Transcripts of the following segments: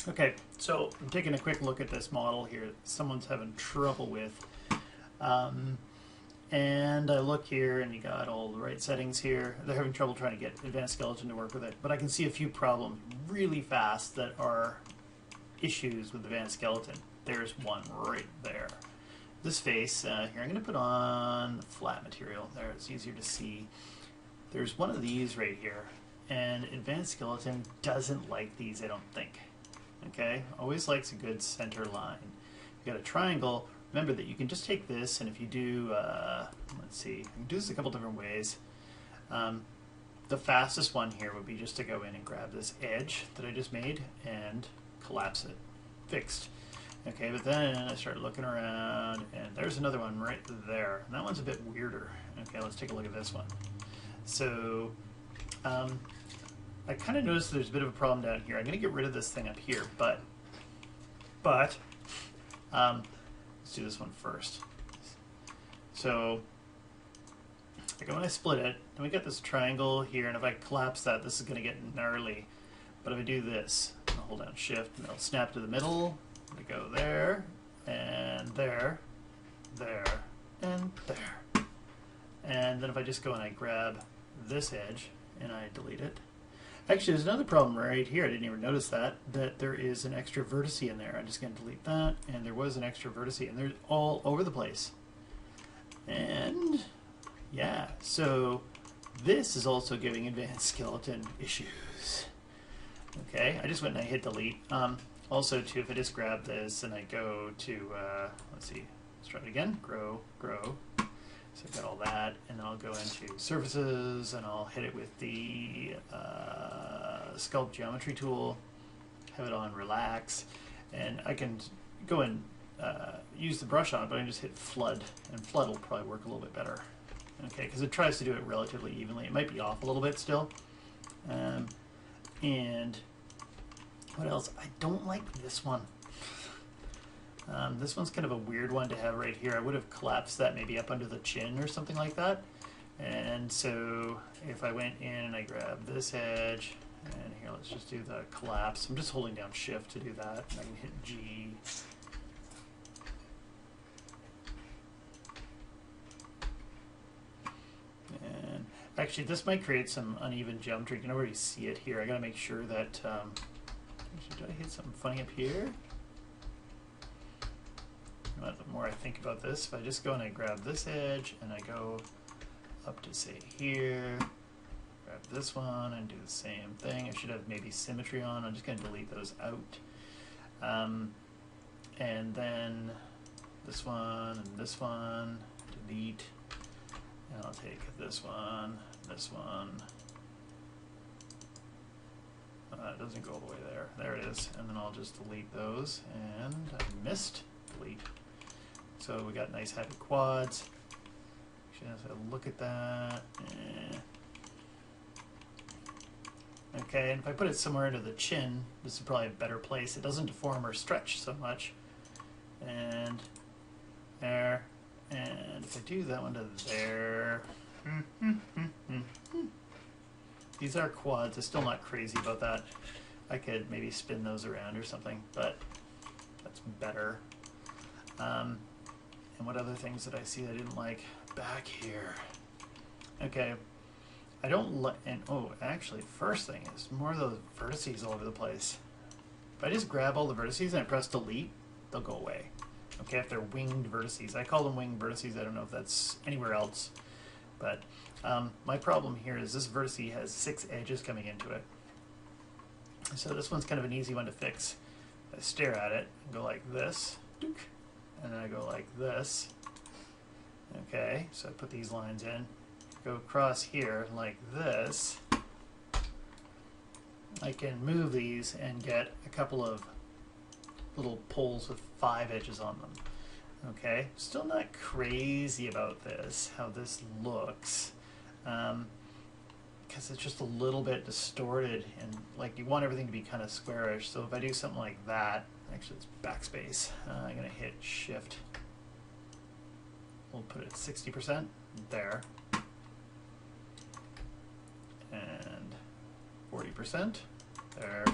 Okay, so I'm taking a quick look at this model here that someone's having trouble with. Um, and I look here and you got all the right settings here. They're having trouble trying to get Advanced Skeleton to work with it. But I can see a few problems really fast that are issues with Advanced Skeleton. There's one right there. This face, here I'm going to put on flat material. There, it's easier to see. There's one of these right here. And Advanced Skeleton doesn't like these, I don't think. Okay, always likes a good center line. You got a triangle. Remember that you can just take this, and if you do, let's see, you can do this a couple different ways. The fastest one here would be just to go in and grab this edge that I just made and collapse it. Fixed. Okay, but then I start looking around, and there's another one right there. And that one's a bit weirder. Okay, let's take a look at this one. So, I kind of noticed there's a bit of a problem down here. I'm going to get rid of this thing up here, but let's do this one first. So, like when I split it, and we got this triangle here, and if I collapse that, this is going to get gnarly. But if I do this, I'll hold down Shift, and it'll snap to the middle. I go there, and there, there, and there. And then if I just go and I grab this edge, and I delete it. Actually, there's another problem right here. I didn't even notice that there is an extra vertex in there. I'm just going to delete that, and there was an extra vertex, and they're all over the place. And yeah, so this is also giving Advanced Skeleton issues. Okay, I just went and I hit delete. Also, too, if I just grab this and I go to, let's see, let's try it again, grow. So I've got all that, and then I'll go into surfaces, and I'll hit it with the sculpt geometry tool, have it on relax, and I can go and use the brush on it, but I can just hit flood, and flood will probably work a little bit better. Okay, because it tries to do it relatively evenly. It might be off a little bit still. And what else? I don't like this one. This one's kind of a weird one to have right here. I would have collapsed that maybe up under the chin or something like that. And so if I went in and I grabbed this edge, and here let's just do the collapse. I'm just holding down Shift to do that. I can hit G. And actually this might create some uneven geometry. You can already see it here. I gotta make sure that, actually, did I hit something funny up here? The more I think about this, if I just go and I grab this edge and I go up to say here, grab this one and do the same thing. I should have maybe symmetry on. I'm just going to delete those out. And then this one, delete. And I'll take this one. It doesn't go all the way there. There it is. And then I'll just delete those. And I missed. Delete. So we got nice happy quads. Should have a look at that. Okay, and if I put it somewhere under the chin, this is probably a better place. It doesn't deform or stretch so much. And there. And if I do that one to there. These are quads. I'm still not crazy about that. I could maybe spin those around or something, but that's better. And what other things did I see I didn't like? Back here. Okay. I don't like, and oh, actually, first thing is more of those vertices all over the place. If I just grab all the vertices and I press delete, they'll go away. Okay, if they're winged vertices. I call them winged vertices. I don't know if that's anywhere else. But my problem here is this vertice has 6 edges coming into it. So this one's kind of an easy one to fix. I stare at it and go like this. And then I go like this. Okay, so I put these lines in. Go across here like this. I can move these and get a couple of little poles with 5 edges on them. Okay, still not crazy about this, how this looks. Because it's just a little bit distorted, and like you want everything to be kind of squarish. So if I do something like that, actually it's backspace. I'm going to hit Shift. We'll put it at 60% there. And 40% there.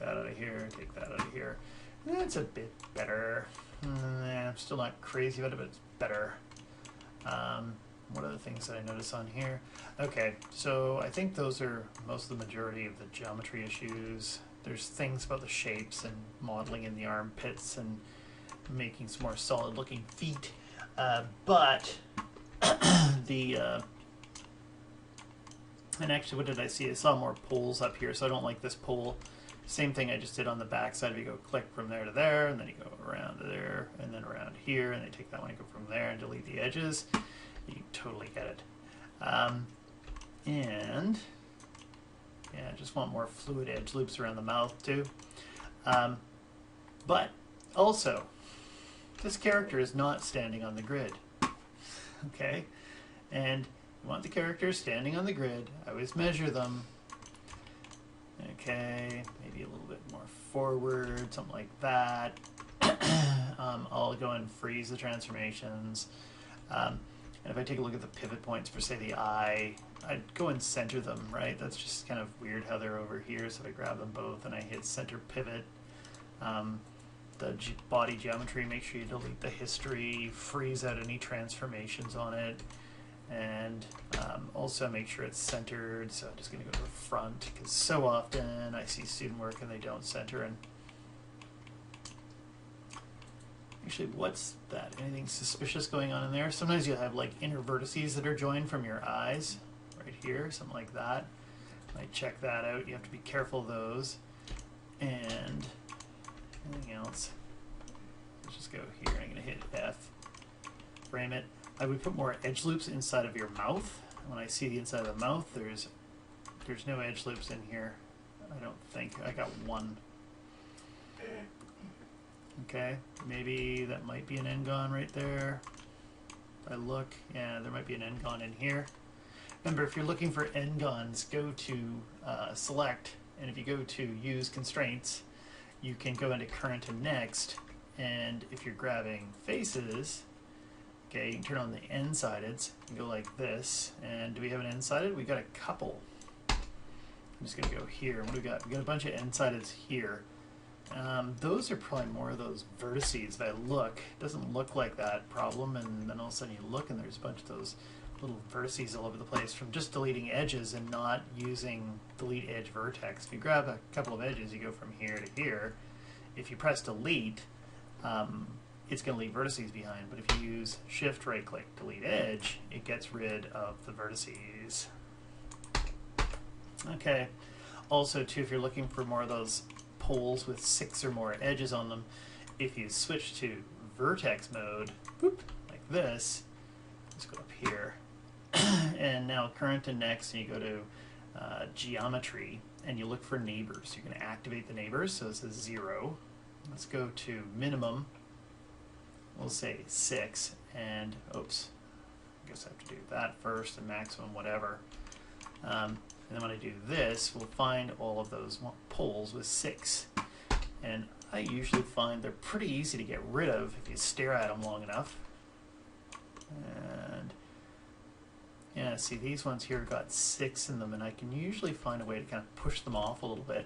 that out of here, take that out of here. That's a bit better. I'm still not crazy about it, but it's better. What are the things that I notice on here? Okay, so I think those are most of the majority of the geometry issues. There's things about the shapes and modeling in the armpits and making some more solid looking feet. But the and actually, what did I see? I saw more poles up here, so I don't like this pole. Same thing I just did on the back side. If you go click from there to there, and then you go around to there, and then around here, and they take that one and go from there and delete the edges. You totally get it. And yeah, I just want more fluid edge loops around the mouth too. But also, this character is not standing on the grid. Okay? And you want the characters standing on the grid. I always measure them. Okay, maybe a little bit more forward, something like that. I'll go and freeze the transformations. And if I take a look at the pivot points for, say, the eye, I'd go and center them, right? That's just kind of weird how they're over here. So if I grab them both and I hit center pivot, the body geometry, make sure you delete the history, freeze out any transformations on it, and also make sure it's centered. So I'm just going to go to the front, because so often I see student work and they don't center. And actually, what's that? Anything suspicious going on in there? Sometimes you'll have like inner vertices that are joined from your eyes, right here, something like that. Might check that out. You have to be careful of those. And anything else? Let's just go here. I'm going to hit F. Frame it. I would put more edge loops inside of your mouth. When I see the inside of the mouth, there's no edge loops in here. I don't think. I got one. Okay, maybe that might be an N-gon right there. If I look, yeah, there might be an N-gon in here. Remember, if you're looking for N-gons, go to select, and if you go to use constraints, you can go into current and next, and if you're grabbing faces, okay, you can turn on the N-sideds and go like this. And do we have an N-sided? We got a couple. I'm just gonna go here. What do we got? We got a bunch of N-sideds here. Those are probably more of those vertices that it doesn't look like that problem, and then all of a sudden you look and there's a bunch of those little vertices all over the place from just deleting edges and not using delete edge vertex. If you grab a couple of edges, you go from here to here. If you press delete, it's going to leave vertices behind, but if you use shift right click delete edge, it gets rid of the vertices. Okay, also too, if you're looking for more of those poles with 6 or more edges on them, if you switch to vertex mode, whoop, like this, let's go up here, and now current and next, and you go to geometry, and you look for neighbors. You're going to activate the neighbors, so it says 0. Let's go to minimum, we'll say 6, and oops, I guess I have to do that first, and maximum whatever. And then when I do this, we'll find all of those poles with 6. And I usually find they're pretty easy to get rid of if you stare at them long enough. And yeah, see, these ones here got 6 in them, and I can usually find a way to kind of push them off a little bit.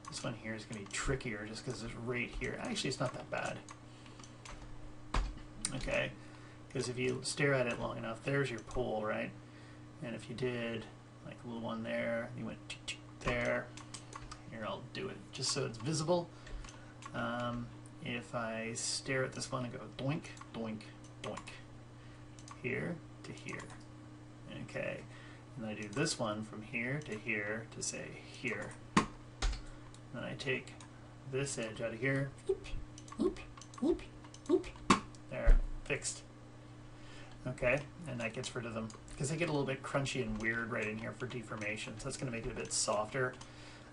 This one here is going to be trickier just because it's right here. Actually, it's not that bad. Okay, because if you stare at it long enough, there's your pole, right? And if you did like a little one there, you went there. Here, I'll do it just so it's visible. If I stare at this one and go doink, doink, doink, here to here. Okay, and then I do this one from here to say here. Then I take this edge out of here, whoop, whoop, whoop, whoop. There, fixed. Okay, and that gets rid of them, because they get a little bit crunchy and weird right in here for deformation, so that's going to make it a bit softer.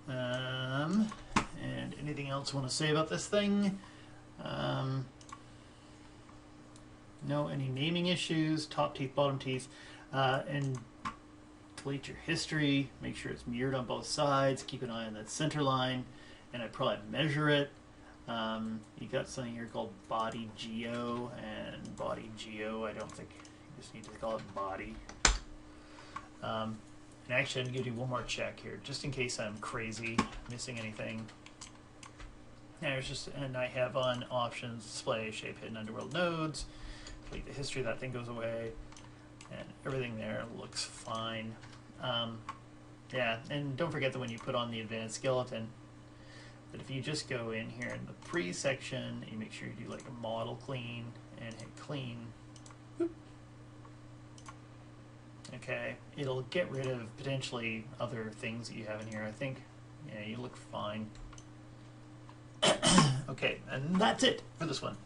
And anything else you want to say about this thing? No, any naming issues, top teeth, bottom teeth, and delete your history, make sure it's mirrored on both sides, keep an eye on that center line, and I'd probably measure it. You got something here called body geo, and body geo, I don't think, you just need to call it body. And actually, I'm going to do one more check here, just in case I'm crazy, missing anything. And I have on options, display, shape, hidden underworld nodes. Delete the history, that thing goes away. And everything there looks fine. Yeah, and don't forget that when you put on the advanced skeleton, that if you just go in here in the pre-section, you make sure you do like a model clean and hit clean. Whoop. Okay, it'll get rid of potentially other things that you have in here. I think, yeah, you look fine. Okay, and that's it for this one.